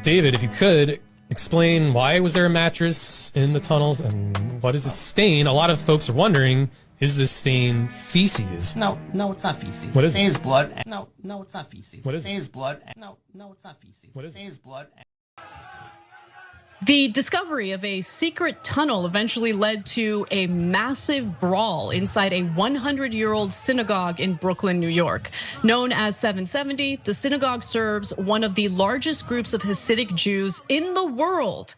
David, if you could, explain why was there a mattress in the tunnels and what is this stain? A lot of folks are wondering, is this stain feces? No, it's not feces. What is Stain it? is blood. No, it's not feces. What is Stain it? is blood. No, it's not feces. What is Stain it? is blood. The discovery of a secret tunnel eventually led to a massive brawl inside a 100-year-old synagogue in Brooklyn, New York. Known as 770, the synagogue serves one of the largest groups of Hasidic Jews in the world.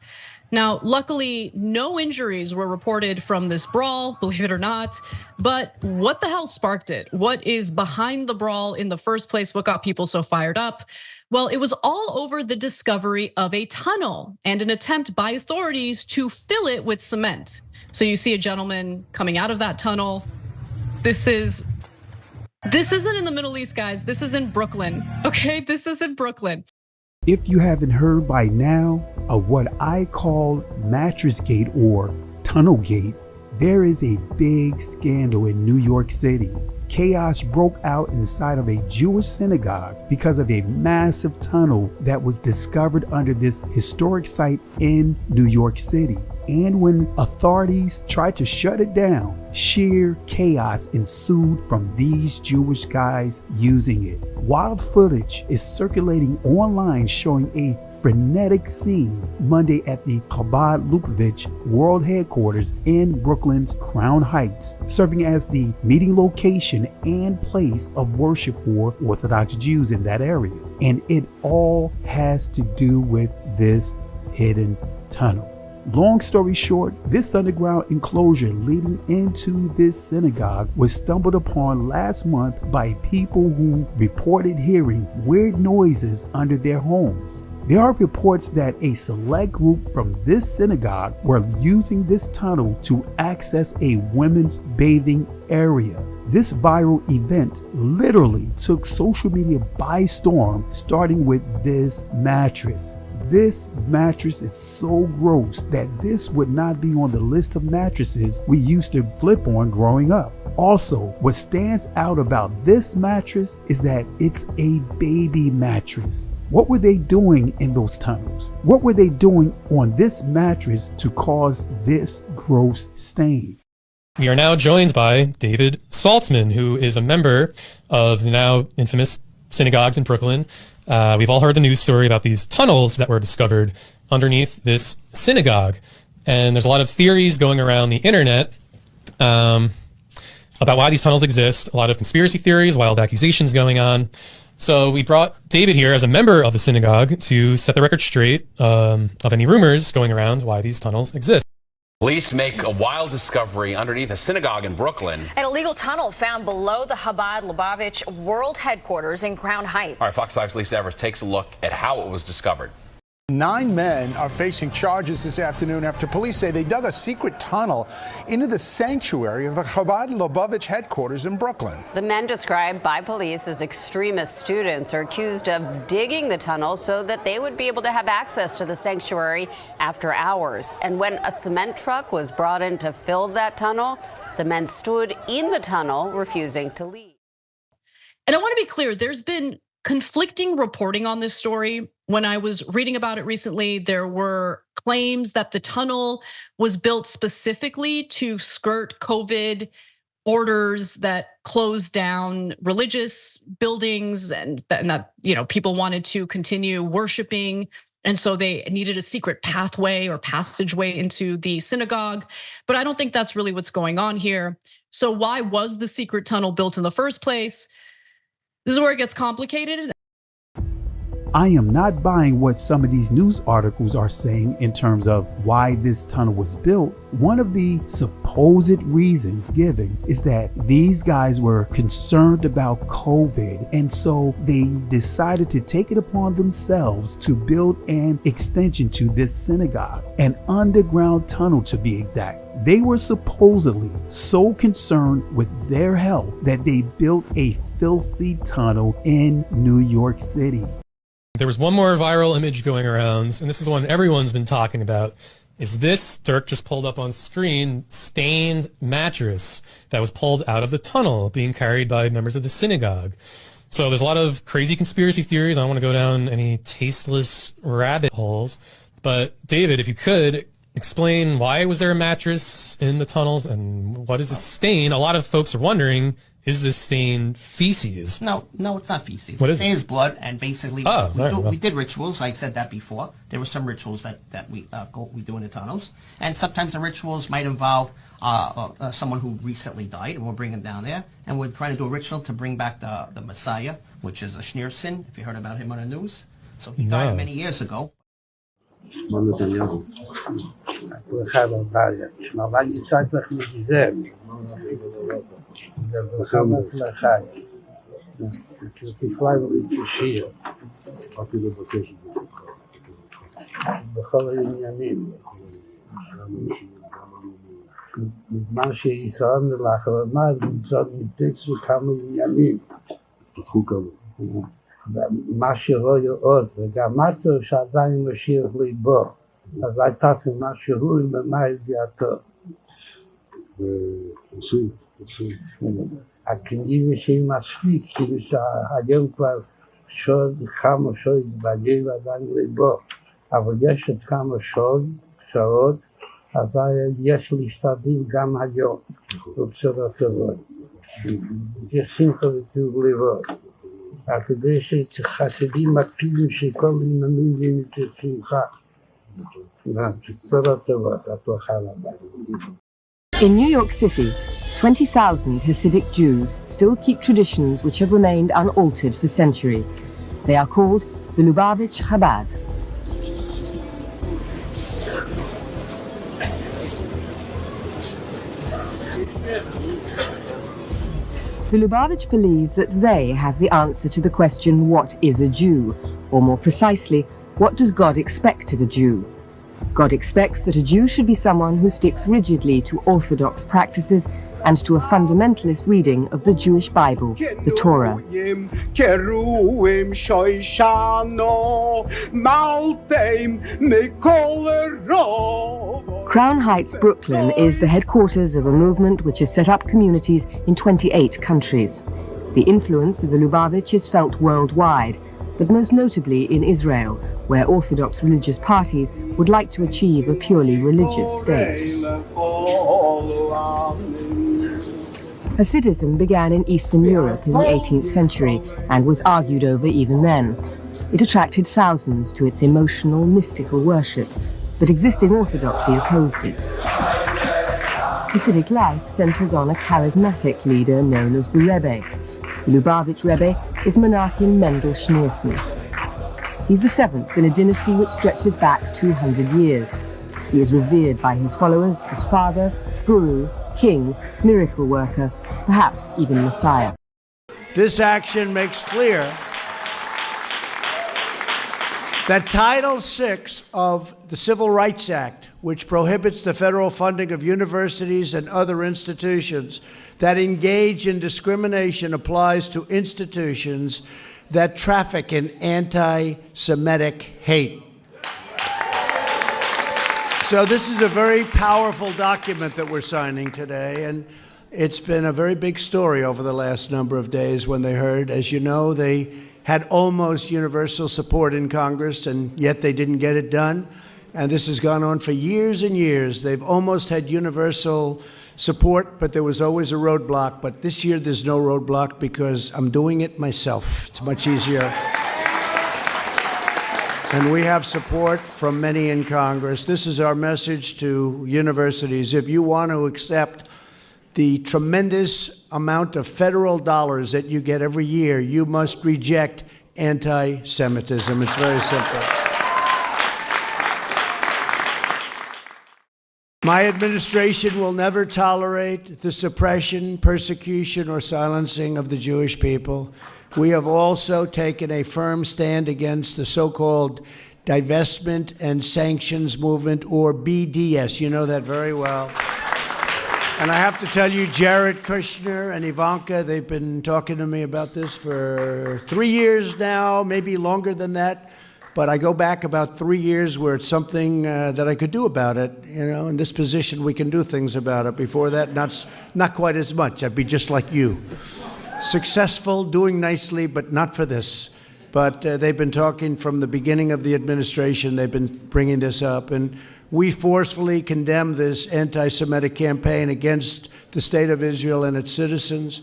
Now, luckily, no injuries were reported from this brawl, believe it or not. But what the hell sparked it? What is behind the brawl in the first place? What got people so fired up? Well, it was all over the discovery of a tunnel and an attempt by authorities to fill it with cement. So you see a gentleman coming out of that tunnel. This isn't in the Middle East, guys. This is in Brooklyn, okay? This is in Brooklyn. If you haven't heard by now of what I call Mattress Gate or Tunnel Gate, there is a big scandal in New York City. Chaos broke out inside of a Jewish synagogue because of a massive tunnel that was discovered under this historic site in New York City. And when authorities tried to shut it down, sheer chaos ensued from these Jewish guys using it. Wild footage is circulating online showing a frenetic scene Monday at the Chabad Lubavitch World Headquarters in Brooklyn's Crown Heights, serving as the meeting location and place of worship for Orthodox Jews in that area. And it all has to do with this hidden tunnel. Long story short, this underground enclosure leading into this synagogue was stumbled upon last month by people who reported hearing weird noises under their homes. There are reports that a select group from this synagogue were using this tunnel to access a women's bathing area. This viral event literally took social media by storm, starting with this mattress. This mattress is so gross that this would not be on the list of mattresses we used to flip on growing up. Also, what stands out about this mattress is that it's a baby mattress. What were they doing in those tunnels? What were they doing on this mattress to cause this gross stain? We are now joined by David Saltzman, who is a member of the now infamous Synagogues in Brooklyn. We've all heard the news story about these tunnels that were discovered underneath this synagogue. And there's a lot of theories going around the internet about why these tunnels exist, a lot of conspiracy theories, wild accusations going on. So we brought David here as a member of the synagogue to set the record straight of any rumors going around why these tunnels exist. Police make a wild discovery underneath a synagogue in Brooklyn. An illegal tunnel found below the Chabad Lubavitch World Headquarters in Crown Heights. All right, Fox 5's Lisa Evers takes a look at how it was discovered. 9 men are facing charges this afternoon after police say they dug a secret tunnel into the sanctuary of the Chabad Lubavitch headquarters in Brooklyn. The men described by police as extremist students are accused of digging the tunnel so that they would be able to have access to the sanctuary after hours. And when a cement truck was brought in to fill that tunnel, the men stood in the tunnel, refusing to leave. And I want to be clear, there's been conflicting reporting on this story. When I was reading about it recently, there were claims that the tunnel was built specifically to skirt COVID orders that closed down religious buildings and that people wanted to continue worshiping. And so they needed a secret pathway or passageway into the synagogue. But I don't think that's really what's going on here. So why was the secret tunnel built in the first place? This is where it gets complicated. I am not buying what some of these news articles are saying in terms of why this tunnel was built. One of the supposed reasons given is that these guys were concerned about COVID, and so they decided to take it upon themselves to build an extension to this synagogue, an underground tunnel to be exact. They were supposedly so concerned with their health that they built a filthy tunnel in New York City. There was one more viral image going around, and this is the one everyone's been talking about. Is this, Dirk just pulled up on screen, stained mattress that was pulled out of the tunnel being carried by members of the synagogue. So there's a lot of crazy conspiracy theories. I don't want to go down any tasteless rabbit holes. But David, if you could explain, why was there a mattress in the tunnels and what is the stain? A lot of folks are wondering, is this stain feces? No, it's not feces. What is it? It's blood, and basically we did rituals. I said that before. There were some rituals that we do in the tunnels, and sometimes the rituals might involve someone who recently died, and we'll bring him down there, and we're trying to do a ritual to bring back the Messiah, which is a Schneerson, if you heard about him on the news. So he died many years ago. בזמן שישראל לאחרונה נמצאות מתקסו כמה עניינים. מה שרואה עוד, וגם מטו שעדיין משאיר ליבו. אז הייתה משהו עם מה ידיעתו. הכנראה שהיא מספיק, כאילו שהיום כבר כמה שעות בגלל עדיין ליבו. אבל יש עוד כמה שעות, אבל יש להשתדל גם היום, בצורה טובה. יש שמחה וטוב לבוא. כדי שחסידים מקפידים שכל עניינים יהיו בשמחה. בצורה טובה, הצלחה רבה. In New York City, 20,000 Hasidic Jews still keep traditions which have remained unaltered for centuries. They are called the Lubavitch Chabad. The Lubavitch believe that they have the answer to the question, what is a Jew? Or more precisely, what does God expect of a Jew? God expects that a Jew should be someone who sticks rigidly to orthodox practices and to a fundamentalist reading of the Jewish Bible, the Torah. Crown Heights, Brooklyn is the headquarters of a movement which has set up communities in 28 countries. The influence of the Lubavitch is felt worldwide, but most notably in Israel, where Orthodox religious parties would like to achieve a purely religious state. Hasidism began in Eastern Europe in the 18th century and was argued over even then. It attracted thousands to its emotional, mystical worship, but existing orthodoxy opposed it. Hasidic life centers on a charismatic leader known as the Rebbe. The Lubavitch Rebbe is Menachem Mendel Schneerson. He's the seventh in a dynasty which stretches back 200 years. He is revered by his followers as father, guru, king, miracle worker, perhaps even Messiah. This action makes clear that Title VI of the Civil Rights Act, which prohibits the federal funding of universities and other institutions that engage in discrimination, applies to institutions that traffic in anti-Semitic hate. So this is a very powerful document that we're signing today, and it's been a very big story over the last number of days when they heard. As you know, they had almost universal support in Congress, and yet they didn't get it done. And this has gone on for years and years. They've almost had universal support, but there was always a roadblock. But this year there's no roadblock because I'm doing it myself. It's much easier. And we have support from many in Congress. This is our message to universities. If you want to accept the tremendous amount of federal dollars that you get every year, you must reject anti-Semitism. It's very simple. My administration will never tolerate the suppression, persecution, or silencing of the Jewish people. We have also taken a firm stand against the so-called divestment and sanctions movement, or BDS. You know that very well. And I have to tell you, Jared Kushner and Ivanka, they've been talking to me about this for 3 years now, maybe longer than that. But I go back about 3 years where it's something that I could do about it. You know, in this position, we can do things about it. Before that, not quite as much. I'd be just like you. successful, doing nicely, but not for this. But they've been talking from the beginning of the administration. They've been bringing this up. And we forcefully condemn this anti-Semitic campaign against the State of Israel and its citizens.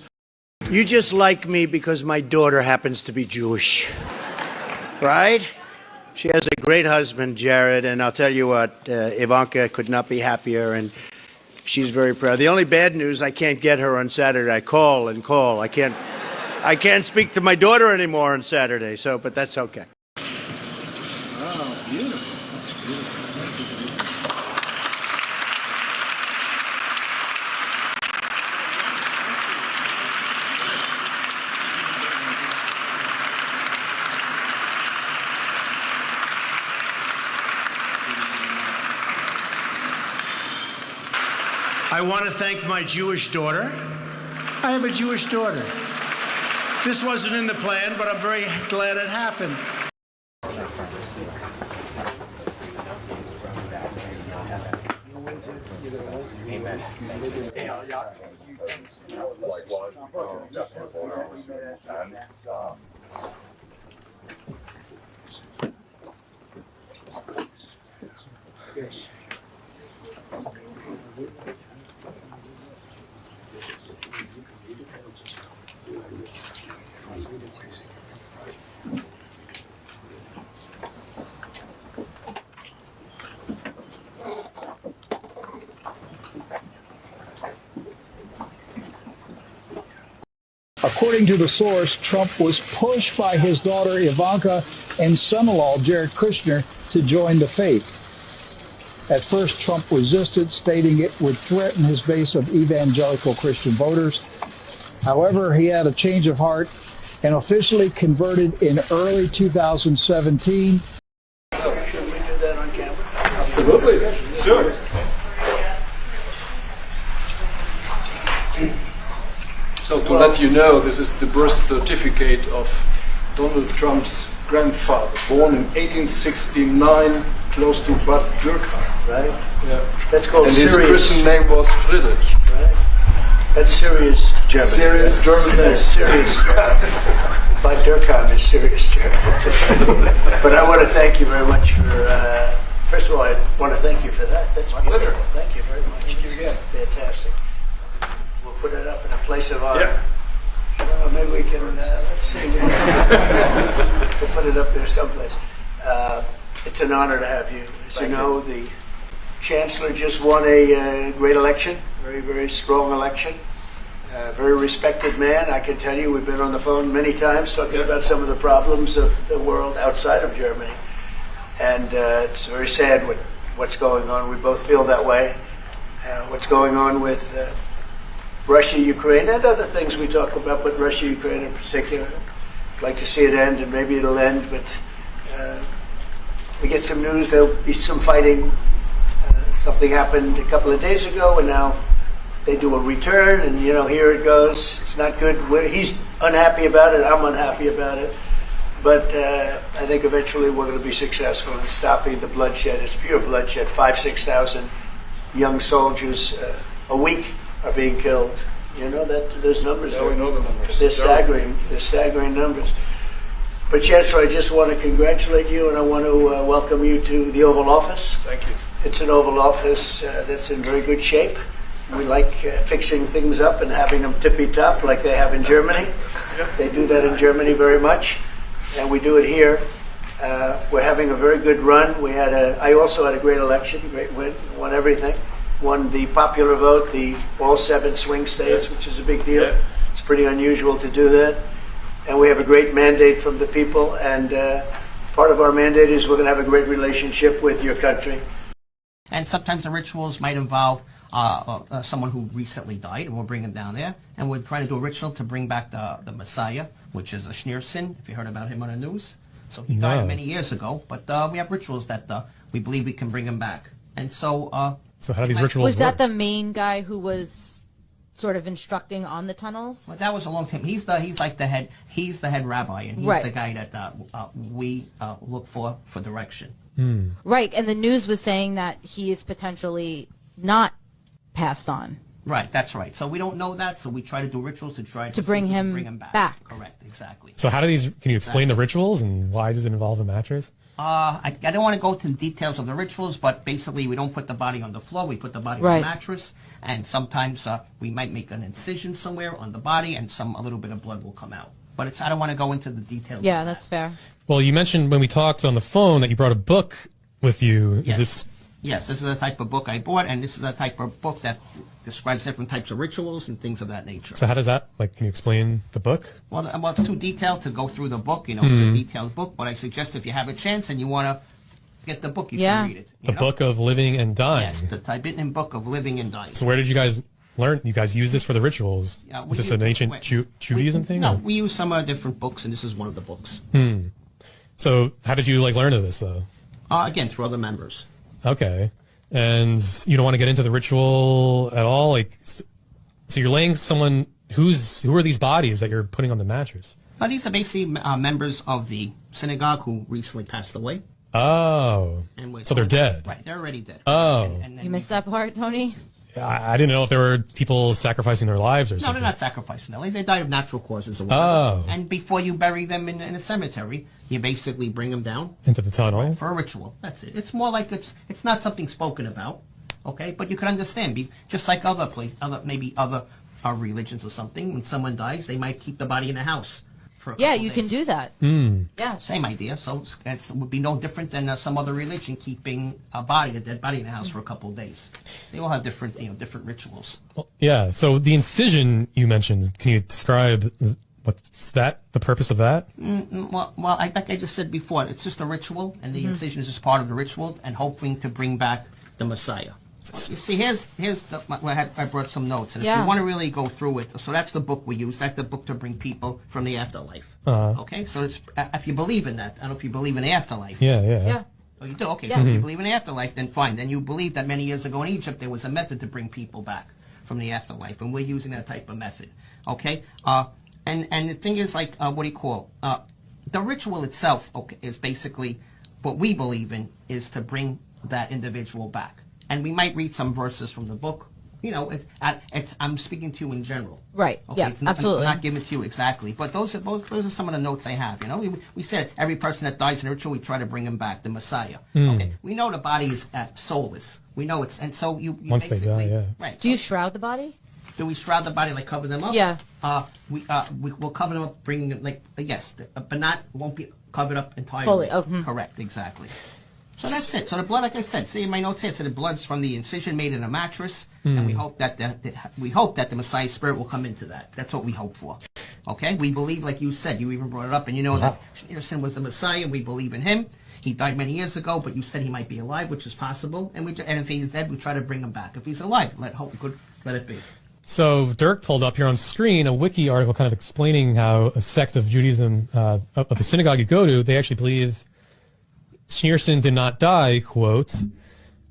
You just like me because my daughter happens to be Jewish, right? She has a great husband, Jared, and I'll tell you what, Ivanka could not be happier, and she's very proud. The only bad news, I can't get her on Saturday. I call and call. I can't speak to my daughter anymore on Saturday, but that's okay. Oh, beautiful. That's beautiful. I want to thank my Jewish daughter. I have a Jewish daughter. This wasn't in the plan, but I'm very glad it happened. According to the source, Trump was pushed by his daughter Ivanka and son-in-law Jared Kushner to join the faith. At first, Trump resisted, stating it would threaten his base of evangelical Christian voters. However, he had a change of heart and officially converted in early 2017. Should we do that on camera? Absolutely. Sure. So to let you know, this is the birth certificate of Donald Trump's grandfather, born in 1869, close to Bad Dürkheim. Right? Yeah. That's called and serious. his Christian name was Friedrich. Right? That's serious German. Serious German. That's serious German. Bad Dürkheim is serious German. But I want to thank you very much for, first of all, I want to thank you for that. That's my pleasure. Thank you very much. Thank you again. Fantastic. We'll put it up in a place of honor. Yeah. Maybe we can, let's see, to put it up there someplace. It's an honor to have you. As you know, the Chancellor just won a great election, very, very strong election. Very respected man. I can tell you, we've been on the phone many times talking about some of the problems of the world outside of Germany. And it's very sad what's going on. We both feel that way. What's going on with Russia, Ukraine, and other things we talk about, but Russia, Ukraine in particular. I'd like to see it end, and maybe it'll end, but we get some news, there'll be some fighting. Something happened a couple of days ago, and now they do a return, and here it goes. It's not good. He's unhappy about it, I'm unhappy about it, but I think eventually we're going to be successful in stopping the bloodshed. It's pure bloodshed. 5,000-6,000 young soldiers a week are being killed. You know that those numbers we know the numbers. They're staggering. They're staggering numbers. But Chancellor, I just want to congratulate you, and I want to welcome you to the Oval Office. Thank you. It's an Oval Office that's in very good shape. We like fixing things up and having them tippy-top like they have in Germany. They do that in Germany very much, and we do it here. We're having a very good run. I also had a great election, great win, won everything. Won the popular vote, all 7 swing states, which is a big deal. It's pretty unusual to do that. And we have a great mandate from the people, and part of our mandate is we're going to have a great relationship with your country. And sometimes the rituals might involve someone who recently died, and we'll bring them down there. And we're trying to do a ritual to bring back the Messiah, which is a Schneerson, if you heard about him on the news. So he died many years ago, but we have rituals that we believe we can bring him back. And so how do these rituals work? Was that work? the main guy who was sort of instructing on the tunnels? Well, that was a long time. He's like the head. He's the head rabbi, and he's the guy that we look for direction. Right, and the news was saying that he is potentially not passed on. Right, that's right. So we don't know that, so we try to do rituals to try to bring him back. Correct, exactly. So how do these, can you explain the rituals and why does it involve a mattress? I don't want to go into the details of the rituals, but basically we don't put the body on the floor, we put the body on the mattress, and sometimes we might make an incision somewhere on the body and a little bit of blood will come out. But I don't want to go into the details. Yeah, that's fair. Well, you mentioned when we talked on the phone that you brought a book with you. Yes. Is this? Yes, this is the type of book I bought, and this is the type of book that describes different types of rituals and things of that nature. So how does that, like, can you explain the book? Well, it's too detailed to go through the book. You know, it's a detailed book, but I suggest if you have a chance and you want to get the book, you can read it. The Book of Living and Dying. Yes, the Tibetan Book of Living and Dying. So where did you guys learn? You guys use this for the rituals? Is this an ancient Judaism thing? No, we use some different books, and this is one of the books. So how did you learn of this, though? Again, through other members. Okay. And you don't want to get into the ritual at all? Like, so you're laying someone, who are these bodies that you're putting on the mattress? These are basically members of the synagogue who recently passed away. Oh. So they're dead. Right, they're already dead. Oh. And You missed that part, Tony? I didn't know if there were people sacrificing their lives or something. No, they're not sacrificing their lives. They die of natural causes or whatever. Oh. And before you bury them in a cemetery, you basically bring them down. Into the tunnel? For a ritual. That's it. It's more like it's not something spoken about, okay? But you can understand. Just like other religions or something, when someone dies, they might keep the body in a house. Yeah, you can do that. Yeah, same idea. So it would be no different than some other religion keeping a dead body in a house for a couple of days. They all have different rituals. Well, yeah. So the incision you mentioned, can you describe what's the purpose of that? Well, like I just said before, it's just a ritual, and the incision is just part of the ritual, and hoping to bring back the Messiah. You see, here's I brought some notes, and if you want to really go through it, so that's the book we use. That's the book to bring people from the afterlife. Okay, so if you believe in that, I don't know if you believe in the afterlife. Yeah. Oh, you do? Okay, so if you believe in the afterlife, then fine. Then you believe that many years ago in Egypt there was a method to bring people back from the afterlife, and we're using that type of method. Okay, and the thing is, like, the ritual itself, is basically what we believe in is to bring that individual back. And we might read some verses from the book. You know, I'm speaking to you in general. Right. Okay? Yeah. Absolutely. I'm not giving it to you exactly, but those are some of the notes I have. You know, we said every person that dies in a ritual, we try to bring him back, the Messiah. Okay. We know the body is soulless. We know it's, and so you once they die, yeah. Right. Do you shroud the body? Do we shroud the body, like cover them up? Yeah. We'll cover them up, bringing them yes, but won't be covered up entirely. Fully. Oh, Correct. Exactly. So that's it. So the blood, like I said, see in my notes here, so the blood's from the incision made in a mattress, and we hope that the Messiah's spirit will come into that. That's what we hope for. Okay, we believe, like you said, you even brought it up, and you know that Schneerson was the Messiah. We believe in him. He died many years ago, but you said he might be alive, which is possible. And if he's dead, we try to bring him back. If he's alive, let it be. So Dirk pulled up here on screen a wiki article kind of explaining how a sect of Judaism, of the synagogue you go to, they actually believe Schneerson did not die, quote.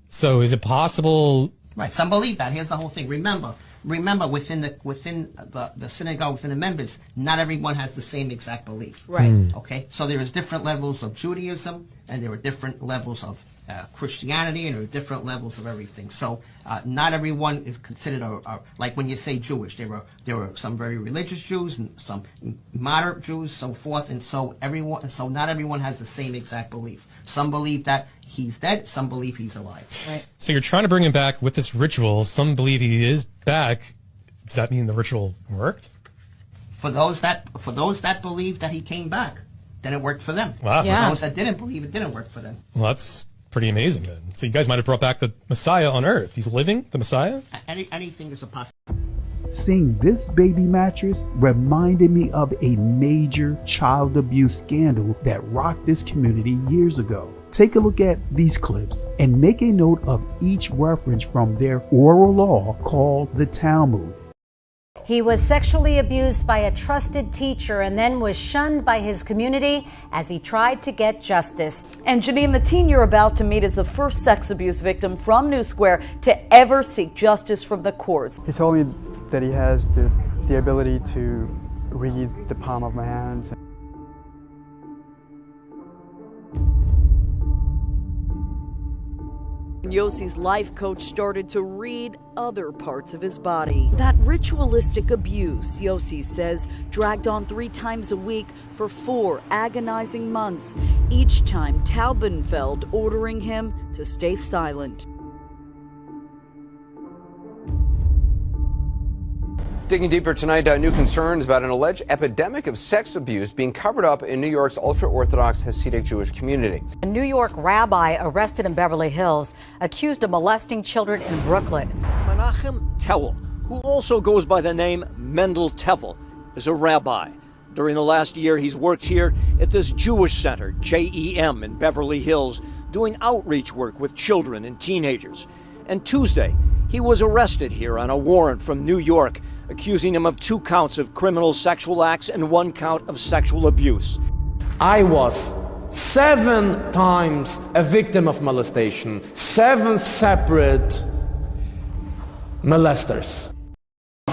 So is it possible? Right, some believe that. Here's the whole thing. Remember, within the synagogue, within the members, not everyone has the same exact belief. Right. Okay, so there is different levels of Judaism, and there are different levels of Christianity, and there are different levels of everything. So not everyone is considered like when you say Jewish, there are some very religious Jews and some moderate Jews, so forth, and so not everyone has the same exact belief. Some believe that he's dead, some believe he's alive. Right. So you're trying to bring him back with this ritual. Some believe he is back. Does that mean the ritual worked? For those that believe that he came back, then it worked for them. Wow. Yeah. For those that didn't believe, it didn't work for them. Well, that's pretty amazing then. So you guys might have brought back the Messiah on Earth. He's living, the Messiah? Anything is a possibility. Seeing this baby mattress reminded me of a major child abuse scandal that rocked this community years ago. Take a look at these clips and make a note of each reference from their oral law called the Talmud. He was sexually abused by a trusted teacher and then was shunned by his community as he tried to get justice. And Janine, the teen you're about to meet is the first sex abuse victim from New Square to ever seek justice from the courts. He told me that he has the ability to read the palm of my hand. Yossi's life coach started to read other parts of his body. That ritualistic abuse, Yossi says, dragged on 3 times a week for 4 agonizing months, each time Taubenfeld ordering him to stay silent. Digging deeper tonight, new concerns about an alleged epidemic of sex abuse being covered up in New York's ultra-Orthodox Hasidic Jewish community. A New York rabbi arrested in Beverly Hills, accused of molesting children in Brooklyn. Menachem Tewel, who also goes by the name Mendel Tevel, is a rabbi. During the last year, he's worked here at this Jewish center, JEM, in Beverly Hills, doing outreach work with children and teenagers. And Tuesday, he was arrested here on a warrant from New York, accusing him of 2 counts of criminal sexual acts and 1 count of sexual abuse. I was 7 times a victim of molestation, 7 separate molesters.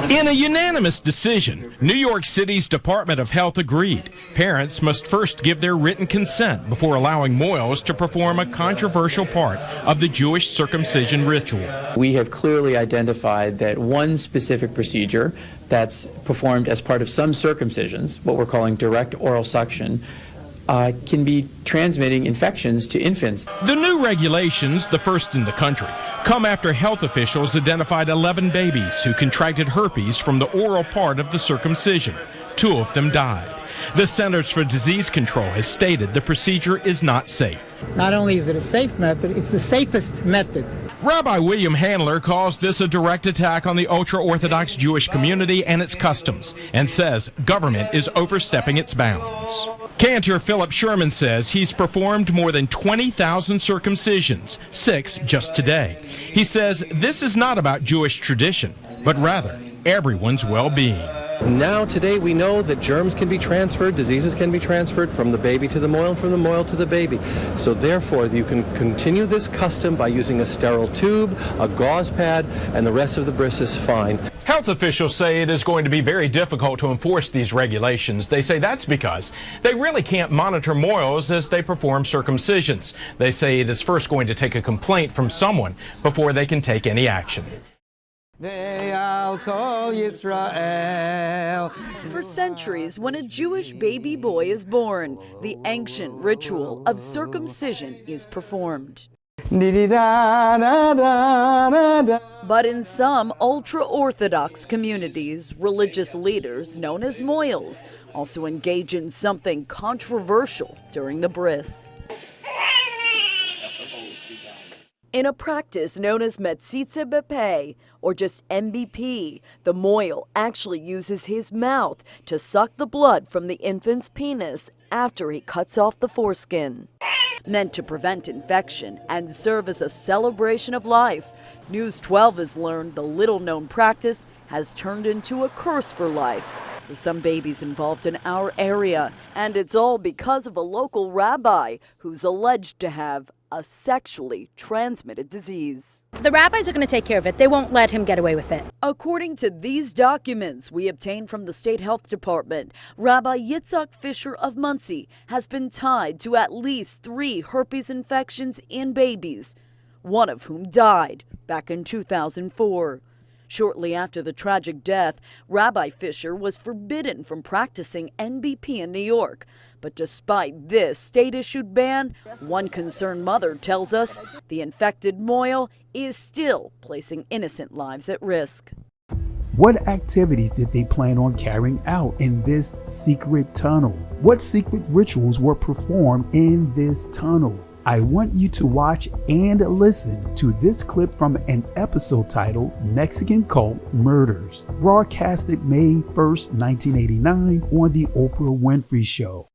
In a unanimous decision, New York City's Department of Health agreed parents must first give their written consent before allowing Moyles to perform a controversial part of the Jewish circumcision ritual. We have clearly identified that one specific procedure that's performed as part of some circumcisions, what we're calling direct oral suction, can be transmitting infections to infants. The new regulations, the first in the country, come after health officials identified 11 babies who contracted herpes from the oral part of the circumcision. 2 of them died. The Centers for Disease Control has stated the procedure is not safe. Not only is it a safe method, it's the safest method. Rabbi William Handler calls this a direct attack on the ultra-Orthodox Jewish community and its customs, and says government is overstepping its bounds. Cantor Philip Sherman says he's performed more than 20,000 circumcisions, 6 just today. He says this is not about Jewish tradition, but rather everyone's well-being. Now, today, we know that germs can be transferred, diseases can be transferred from the baby to the moil and from the moil to the baby. So therefore, you can continue this custom by using a sterile tube, a gauze pad, and the rest of the bris is fine. Health officials say it is going to be very difficult to enforce these regulations. They say that's because they really can't monitor moils as they perform circumcisions. They say it is first going to take a complaint from someone before they can take any action. For centuries, when a Jewish baby boy is born, the ancient ritual of circumcision is performed. But in some ultra-Orthodox communities, religious leaders, known as moyles, also engage in something controversial during the bris. In a practice known as Metzitze Bepeh, or just MBP, the moil actually uses his mouth to suck the blood from the infant's penis after he cuts off the foreskin. Meant to prevent infection and serve as a celebration of life, News 12 has learned the little-known practice has turned into a curse for life for some babies involved in our area. And it's all because of a local rabbi who's alleged to have a sexually transmitted disease. The rabbis are going to take care of it. They won't let him get away with it. According to these documents we obtained from the state health department, Rabbi Yitzhak Fisher of Muncie has been tied to at least 3 herpes infections in babies, one of whom died back in 2004. Shortly after the tragic death, Rabbi Fisher was forbidden from practicing NBP in New York. But despite this state-issued ban, one concerned mother tells us the infected moil is still placing innocent lives at risk. What activities did they plan on carrying out in this secret tunnel? What secret rituals were performed in this tunnel? I want you to watch and listen to this clip from an episode titled Mexican Cult Murders, broadcasted May 1st, 1989 on The Oprah Winfrey Show.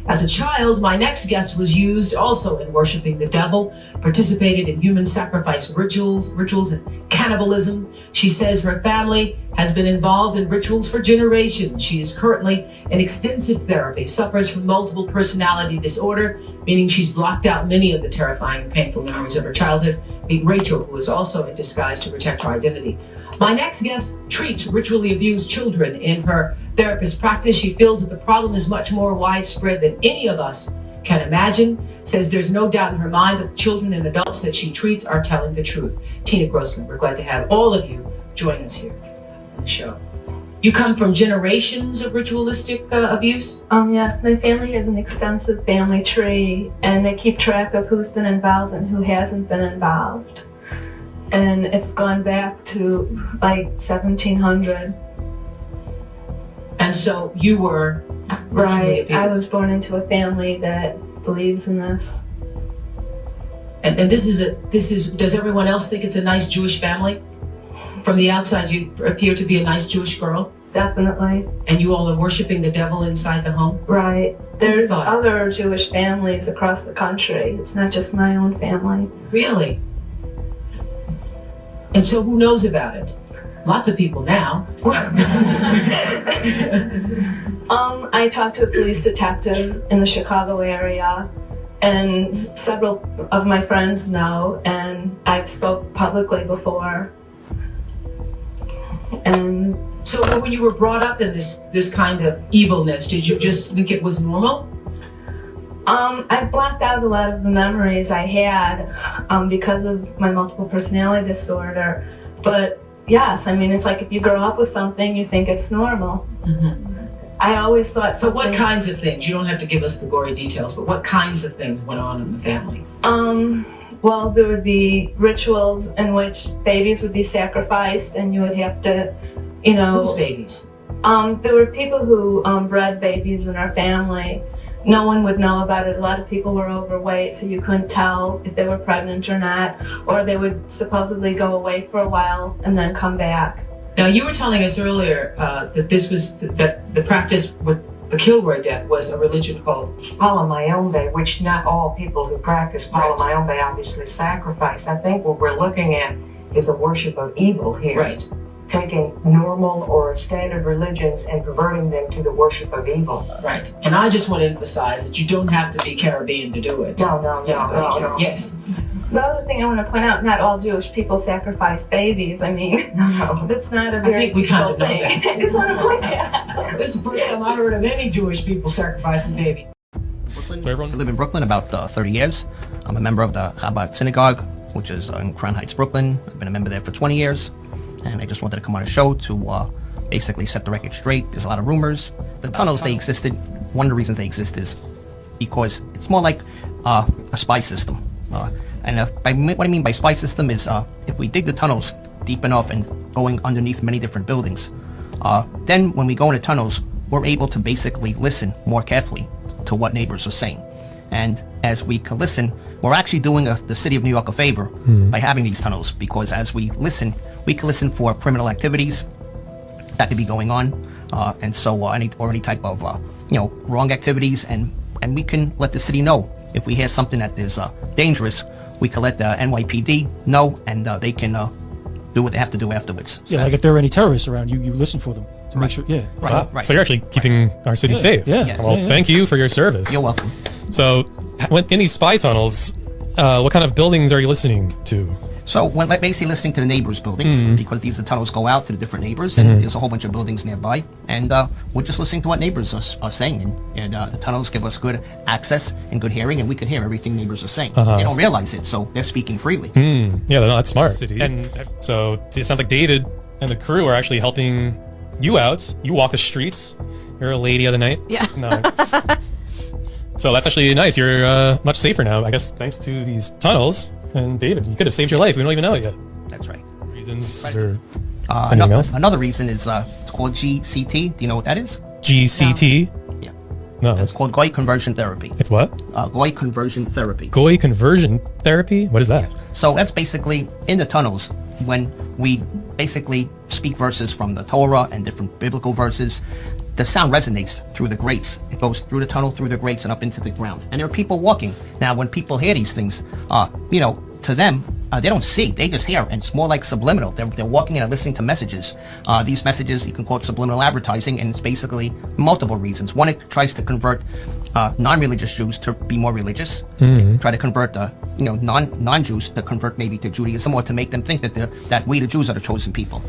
As a child, my next guest was used also in worshiping the devil, participated in human sacrifice rituals and cannibalism. She says her family has been involved in rituals for generations. She is currently in extensive therapy, suffers from multiple personality disorder, meaning she's blocked out many of the terrifying and painful memories of her childhood. Meet Rachel, who is also in disguise to protect her identity. My next guest treats ritually abused children in her therapist practice. She feels that the problem is much more widespread than any of us can imagine, says there's no doubt in her mind that the children and adults that she treats are telling the truth. Tina Grossman, we're glad to have all of you join us here on the show. You come from generations of ritualistic abuse? Yes, my family has an extensive family tree, and they keep track of who's been involved and who hasn't been involved. And it's gone back to like 1700. And so you were right. abused. I was born into a family that believes in this. And does everyone else think it's a nice Jewish family? From the outside, you appear to be a nice Jewish girl. Definitely. And you all are worshiping the devil inside the home? Right. There's other Jewish families across the country. It's not just my own family. Really? And so who knows about it? Lots of people now. I talked to a police detective in the Chicago area, and several of my friends know, and I've spoke publicly before. And so when you were brought up in this kind of evilness, did you just think it was normal? I blocked out a lot of the memories I had because of my multiple personality disorder. But yes, I mean, it's like if you grow up with something, you think it's normal. Mm-hmm. I always thought. So what kinds of things? You don't have to give us the gory details, but what kinds of things went on in the family? Well, there would be rituals in which babies would be sacrificed, and you would have to, you know. Whose babies? There were people who bred babies in our family. No one would know about it. A lot of people were overweight, so you couldn't tell if they were pregnant or not, or they would supposedly go away for a while and then come back. Now, you were telling us earlier that the practice with the Kilroy death was a religion called Palamayombe, which not all people who practice Palamayombe obviously sacrifice. I think what we're looking at is a worship of evil here. Right. Taking normal or standard religions and converting them to the worship of evil. Right. And I just want to emphasize that you don't have to be Caribbean to do it. No. Yes. The other thing I want to point out, not all Jewish people sacrifice babies. I mean, that's not a very typical thing. I just want to point that out. This is the first time I heard of any Jewish people sacrificing babies. So I live in Brooklyn about 30 years. I'm a member of the Chabad Synagogue, which is in Crown Heights, Brooklyn. I've been a member there for 20 years. And I just wanted to come on a show to basically set the record straight. There's a lot of rumors. The tunnels, they existed. One of the reasons they exist is because it's more like a spy system. What I mean by spy system is if we dig the tunnels deep enough and going underneath many different buildings, then when we go into tunnels, we're able to basically listen more carefully to what neighbors are saying. And as we can listen, we're actually doing the city of New York a favor by having these tunnels, because as we can listen for criminal activities that could be going on, and so any type of wrong activities, and we can let the city know if we hear something that is dangerous. We can let the NYPD know, and they can do what they have to do afterwards. Yeah, like if there are any terrorists around, you listen for them to make sure. Yeah, right. So you're actually keeping our city safe. Yeah. Yes. Well, thank you for your service. You're welcome. So, in these spy tunnels, what kind of buildings are you listening to? So when basically listening to the neighbors' buildings, because these tunnels go out to the different neighbors, and there's a whole bunch of buildings nearby, and we're just listening to what neighbors are saying, and the tunnels give us good access and good hearing, and we can hear everything neighbors are saying. They don't realize it, so they're speaking freely. Yeah, that's smart. And so it sounds like David and the crew are actually helping you out. You walk the streets. You're a lady of the night. Yeah. No. So that's actually nice. You're much safer now, I guess, thanks to these tunnels. And David, you could have saved your life. We don't even know it yet. That's right. Reasons or anything else? Another reason is it's called GCT. Do you know what that is? GCT? Yeah. No. It's called Goy Conversion Therapy. It's what? Goy Conversion Therapy. Goy Conversion Therapy? What is that? So that's basically in the tunnels when we basically speak verses from the Torah and different biblical verses. The sound resonates through the grates. It goes through the tunnel, through the grates, and up into the ground. And there are people walking. Now, when people hear these things, to them, they don't see. They just hear. And it's more like subliminal. They're walking and listening to messages. These messages, you can call it subliminal advertising, and it's basically multiple reasons. One, it tries to convert non-religious Jews to be more religious. Try to convert non-Jews to convert maybe to Judaism, or to make them think that we, the Jews, are the chosen people.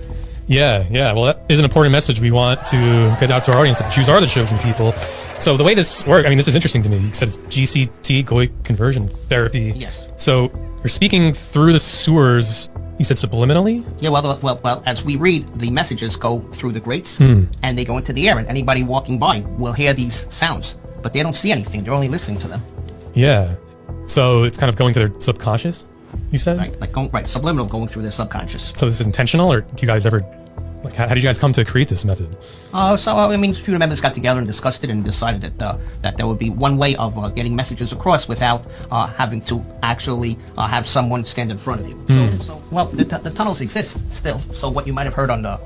Yeah, yeah. Well, that is an important message we want to get out to our audience, that the Jews are the chosen people. So the way this works, I mean, this is interesting to me. You said it's GCT, Goy conversion therapy. Yes. So you're speaking through the sewers, you said subliminally? Yeah, well, as we read, the messages go through the grates, Hmm. and they go into the air, and anybody walking by will hear these sounds, but they don't see anything. They're only listening to them. Yeah. So it's kind of going to their subconscious, you said? Right, subliminal, going through their subconscious. So this is intentional, or do you guys ever, like, how did you guys come to create this method? A few members got together and discussed it and decided that there would be one way of getting messages across without having to actually have someone stand in front of you. The tunnels exist still. So what you might have heard on the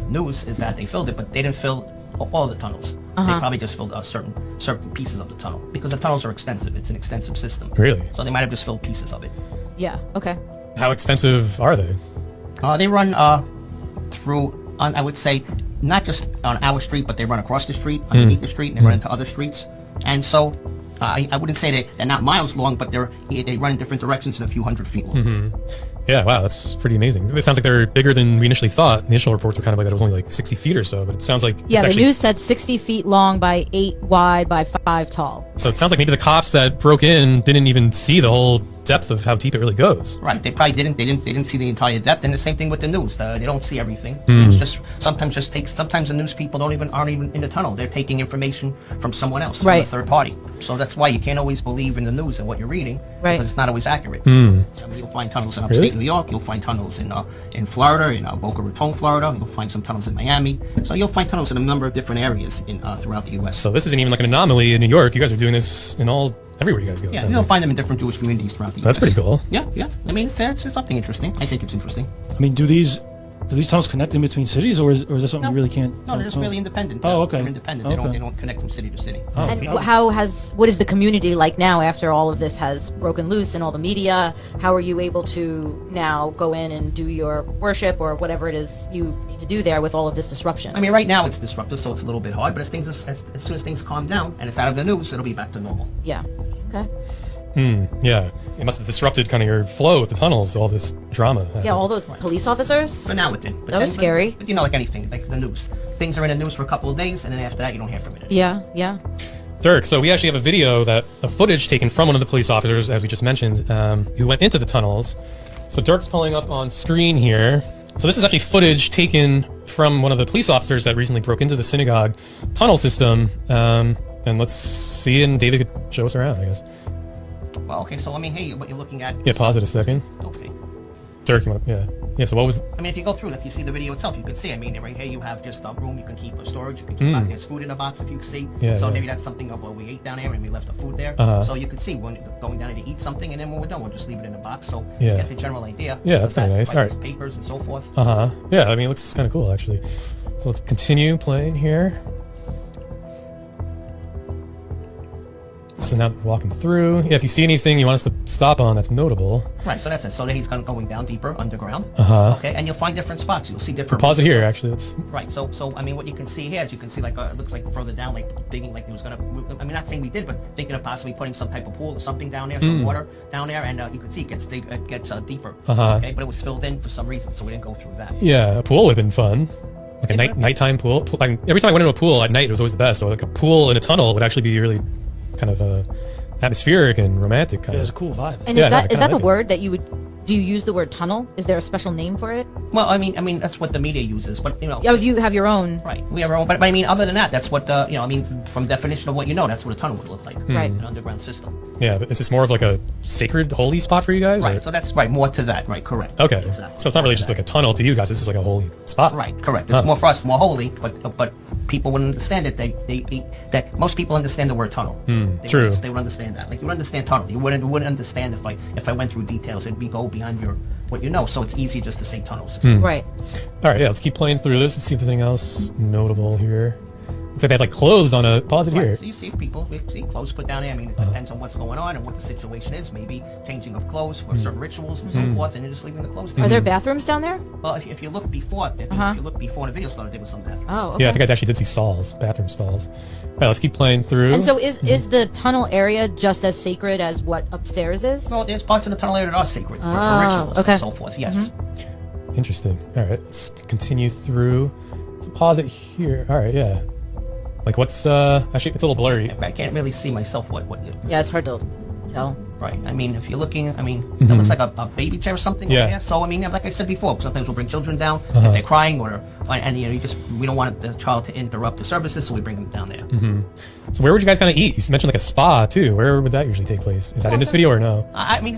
news is that they filled it, but they didn't fill all of the tunnels. They probably just filled certain pieces of the tunnel, because the tunnels are extensive. It's an extensive system. Really? So they might have just filled pieces of it. Yeah. Okay. How extensive are they? They run through, I would say, not just on our street, but they run across the street, underneath the street, and they run into other streets. And so I wouldn't say they're not miles long, but they run in different directions and a few hundred feet long. Mm-hmm. Yeah, wow, that's pretty amazing. It sounds like they're bigger than we initially thought. Initial reports were kind of like that it was only like 60 feet or so, but it sounds like Yeah, it's the news said 60 feet long by 8 wide by 5 tall. So it sounds like maybe the cops that broke in didn't even see the whole depth of how deep it really goes. Right, they probably didn't. They didn't see the entire depth, and the same thing with the news. They don't see everything. Hmm. It's just sometimes the news people aren't even in the tunnel. They're taking information from someone else, from a third party. So that's why you can't always believe in the news and what you're reading, because it's not always accurate. Hmm. I mean, you'll find tunnels in upstate New York. You'll find tunnels in Florida, in Boca Raton, Florida. You'll find some tunnels in Miami. So you'll find tunnels in a number of different areas throughout the U.S. So this isn't even like an anomaly in New York. You guys are doing this in everywhere you guys go. Yeah, you'll find them in different Jewish communities throughout the U.S. That's pretty cool. Yeah. I mean, it's something interesting. I think it's interesting. I mean, do these tunnels connect in between cities, or is that something you really can't? No, they're just really independent. Oh, okay. They're independent. Okay. They don't connect from city to city. And what is the community like now after all of this has broken loose and all the media? How are you able to now go in and do your worship or whatever it is you need to do there with all of this disruption? I mean, right now it's disruptive, so it's a little bit hard. But as soon as things calm down and it's out of the news, it'll be back to normal. Yeah. Okay. Yeah, it must have disrupted kind of your flow with the tunnels, all this drama. Yeah, all those police officers. But now it did. That was scary. But like anything, like the news. Things are in the news for a couple of days, and then after that, you don't hear from it. Yeah. Dirk, so we actually have a video of footage taken from one of the police officers, as we just mentioned, who went into the tunnels. So Dirk's pulling up on screen here. So this is actually footage taken from one of the police officers that recently broke into the synagogue tunnel system. And let's see, and David could show us around, I guess. Well, okay, so let me hear you, what you're looking at. Yeah, pause it a second. Okay. Dirk, yeah, so what was... I mean, if you go through, if you see the video itself, you can see, I mean, right here you have just a room you can keep storage, you can keep there's food in a box if you see. Maybe that's something of what we ate down there and we left the food there. So you can see when going down there to eat something, and then when we're done, we'll just leave it in a box. So you get the general idea. Yeah, that's kind of nice. All right. Papers and so forth. Yeah, I mean, it looks kind of cool, actually. So let's continue playing here. So now we're walking through. Yeah, if you see anything you want us to stop on that's notable. Right, so that's it. So then he's going down deeper underground. Okay, and you'll find different spots. You'll see different... Pause it here, actually. Right, so I mean, what you can see here is you can see, like, it looks like further down, like, digging, like he was going to... I mean, not saying we did, but thinking of possibly putting some type of pool or something down there, some water down there, and you can see it gets deeper. Okay, but it was filled in for some reason, so we didn't go through that. Yeah, a pool would have been fun. Like a nighttime pool. Like, every time I went into a pool at night, it was always the best. So like a pool in a tunnel would actually be really kind of atmospheric and romantic. Kind of. It's a cool vibe. And is that the word that you would... Do you use the word tunnel? Is there a special name for it? Well, I mean that's what the media uses, but you know. Yeah, you have your own. Right, we have our own. But I mean, other than that, that's what I mean, from definition of what you know, that's what a tunnel would look like. Right, an underground system. Yeah, but is this more of like a sacred, holy spot for you guys? Right. Or? So that's right, more to that. Right, correct. Okay. Exactly. So it's not really just like a tunnel to you guys. This is like a holy spot. Right. Correct. It's more for us, more holy, but people wouldn't understand it. That most people understand the word tunnel. True. They would understand that. Like you would understand tunnel. You wouldn't understand if I went through details. It'd go beyond what you know. So it's easy just to say tunnels. Right. All right. Yeah. Let's keep playing through this. Let's see if there's anything else notable here. Looks like they have like clothes on a... Pause it here. So you see clothes put down there. I mean, it depends on what's going on and what the situation is. Maybe changing of clothes for certain rituals and so forth, and you're just leaving the clothes down. Are there bathrooms down there? Well, if you look before, if you look before the video started, there was some bathrooms. Oh, okay. Yeah, I think I actually did see stalls, bathroom stalls. All right, let's keep playing through. And so is the tunnel area just as sacred as what upstairs is? Well, there's parts of the tunnel area that are sacred for rituals and so forth, yes. Interesting. All right, let's continue through. Let's pause it here. All right, yeah. Like what's actually it's a little blurry. I can't really see myself what Yeah, it's hard to tell. Right. I mean, if you're looking, I mean, that looks like a baby chair or something. Yeah. Over there. So I mean, like I said before, sometimes we'll bring children down if they're crying and you know, we don't want the child to interrupt the services, so we bring them down there. So where would you guys kind of eat? You mentioned like a spa too. Where would that usually take place? Is that in this video or no? I mean,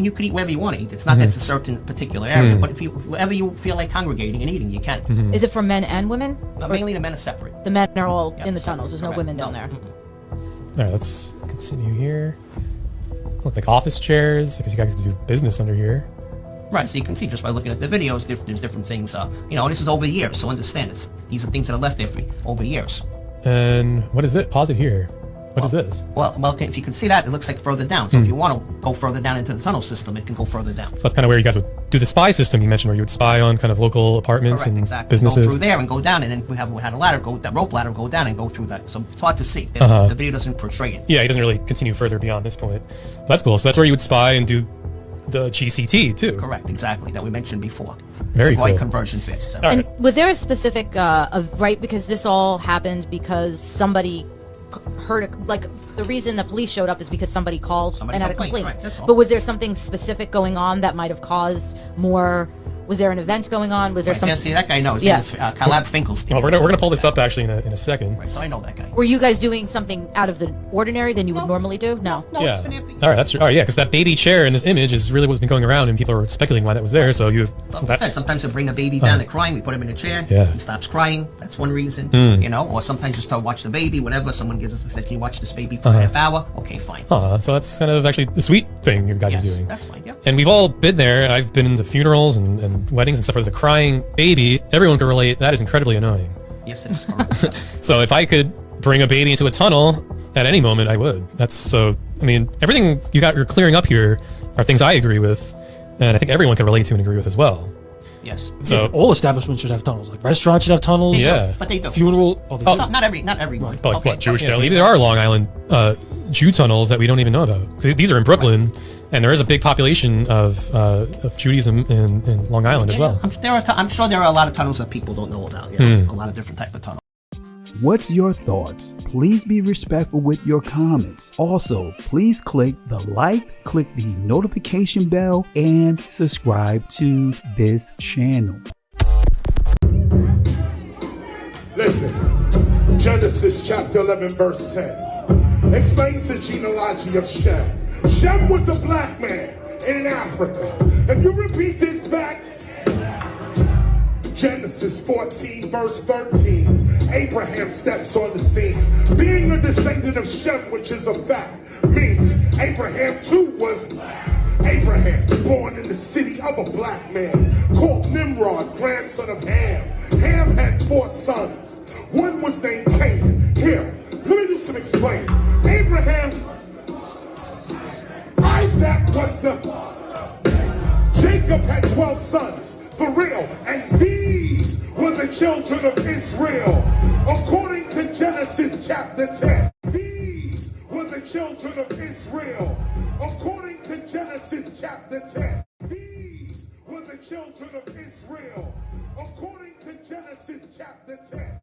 you could eat wherever you want to eat. It's not that it's a certain particular area, but wherever you feel like congregating and eating, you can. Is it for men and women? Mainly the men are separate. The men are all in the tunnels. There's no women down there. All right, let's continue here. Looks like office chairs. I guess you guys do business under here. Right, so you can see just by looking at the videos, there's different things. You know, this is over years, so understand these are things that are left there over years. And what is it? Pause it here. What is this? Well, okay, if you can see that, it looks like further down. So if you want to go further down into the tunnel system, it can go further down. So that's kind of where you guys would do the spy system you mentioned, where you would spy on kind of local apartments and businesses. Go through there and go down, and then we had a ladder, that rope ladder, go down and go through that. So it's hard to see. The video doesn't portray it. Yeah, it doesn't really continue further beyond this point. That's cool. So that's where you would spy and do the GCT too. Correct, exactly, that we mentioned before. Very cool. Conversion fit. So. And was there a specific, right, because this all happened because somebody heard, like, the reason the police showed up is because somebody called and had a complaint. Right, that's all. But was there something specific going on that might have caused more? Was there an event going on? Was there something? Yeah, see, that guy knows. Yeah. Kalab Finkelstein. Well, we're gonna pull this up actually in a second. Right, so I know that guy. Were you guys doing something out of the ordinary than you would normally do? No. Yeah. All right, that's true. All right, yeah, because that baby chair in this image is really what's been going around, and people are speculating why that was there. So you. Like I said, sometimes we bring a baby down to crying. We put him in a chair. Yeah. He stops crying. That's one reason. You know, or sometimes just to watch the baby. Whatever. Someone gives us said, "Can you watch this baby for a half hour?" Okay, fine. So that's kind of actually the sweet thing you guys are doing. That's fine. Yeah. And we've all been there. I've been into funerals and weddings and stuff where there's a crying baby. Everyone can relate. That is incredibly annoying. Yes, it is correct. So if I could bring a baby into a tunnel at any moment, I would. That's so. I mean, everything you're clearing up here are things I agree with, and I think everyone can relate to and agree with as well. Yes. So all establishments should have tunnels. Like restaurants should have tunnels. Yeah. But they do. Funeral. Not every one. But like what, Jewish deli? There are Long Island Jew tunnels that we don't even know about. These are in Brooklyn, and there is a big population of Judaism in Long Island as well. I'm sure there are a lot of tunnels that people don't know about. Yeah. A lot of different type of tunnels. What's your thoughts? Please be respectful with your comments. Also, please click the like, click the notification bell, and subscribe to this channel. Listen, Genesis chapter 11 verse 10 explains the genealogy of Shem. Shem was a black man in Africa. If you repeat this back, Genesis 14 verse 13, Abraham steps on the scene. Being a descendant of Shem, which is a fact, means Abraham too was black. Abraham, born in the city of a black man, called Nimrod, grandson of Ham. Ham had 4 sons. One was named Canaan. Here, let me do some explaining. Abraham, Isaac was Jacob had 12 sons. For real, and these were the children of Israel, according to Genesis chapter 10. These were the children of Israel, according to Genesis chapter 10. These were the children of Israel, according to Genesis chapter 10.